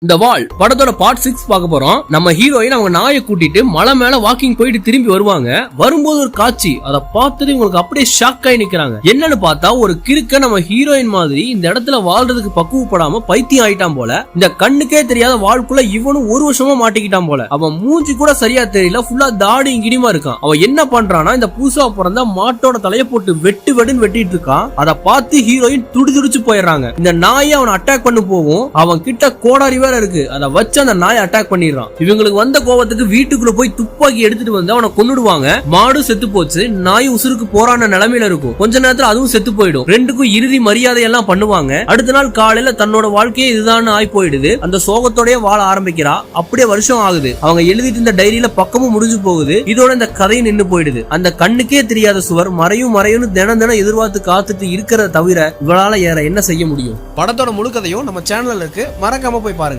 இந்த வால் படத்தோட பார்ட் 6 பார்க்க போறோம். நம்ம ஹீரோயின் அவங்க நாயை கூட்டிட்டு மலை மேல வாக்கிங் போயிட்டு திரும்பி வருவாங்க. வரும்போது ஒரு காட்சி அதை பார்த்தது உங்களுக்கு அப்படியே ஷாக் ஆகி நிக்கிறாங்க. என்னன்னு பார்த்தா ஒரு கிறுக்க நம்ம ஹீரோயின் மாதிரி இந்த இடத்துல வாழ்றதுக்கு பக்குவப்படாம பைத்தியம் ஆயிட்டான் போல. இந்த கண்ணுக்கே தெரியாத வாழ்க்குள்ள இவனும் ஒரு வருஷமா மாட்டிக்கிட்டான் போல. அவன் மூஞ்சி கூட சரியா தெரியல, ஃபுல்லா தாடி கிடிமா இருக்கான். அவன் என்ன பண்றானா இந்த புதுசா பிறந்த மாட்டோட தலைய போட்டு வெட்டு வெடுன்னு வெட்டிட்டு இருக்கான். அதை பார்த்து ஹீரோயின் துடிதுடிச்சு போயிடுறாங்க. இந்த நாயை அவன் அட்டாக் பண்ண போகும். அவன் கிட்ட கோடாரி இருக்கு, அத வச்சு அந்த நாயை அட்டாக் பண்ணிடுறான். இவங்களுக்கு வந்த கோவத்துக்கு வீட்டுக்குள்ள போய் துப்பாக்கி எடுத்துட்டு வந்து அவனை கொன்னுடுவாங்க. மாடு செத்து போச்சு, நாய் உசுருக்கு போரான நிலைமையில இருக்கும். கொஞ்ச நேரத்துல அதுவும் செத்து போயிடும். ரெண்டுக்கும் இறுதி மரியாதை எல்லாம் பண்ணுவாங்க. அடுத்த நாள் காலையில தன்னோட வாழ்க்கையே இதுதான் ஆகி போயிடுது. அந்த சோகத்தோடய வாழ ஆரம்பிக்கிறா. அப்படியே வருஷம் ஆகுது. அவங்க எழுதிட்டு இருந்த டைரியில பக்கமும் முடிஞ்சு போகுது. இதோட இந்த கதையும் நின்னு போயிடுது. அந்த கண்ணுக்கே தெரியாத சுவர் மறையும் தினம் தினம் எதிர்பார்த்து காத்துட்டு இருக்கிறத தவிர இவளால என்ன செய்ய முடியும்? படத்தோட முழு கதையும் நம்ம சேனல்ல இருக்கு, மறக்காம போய் பாருங்க.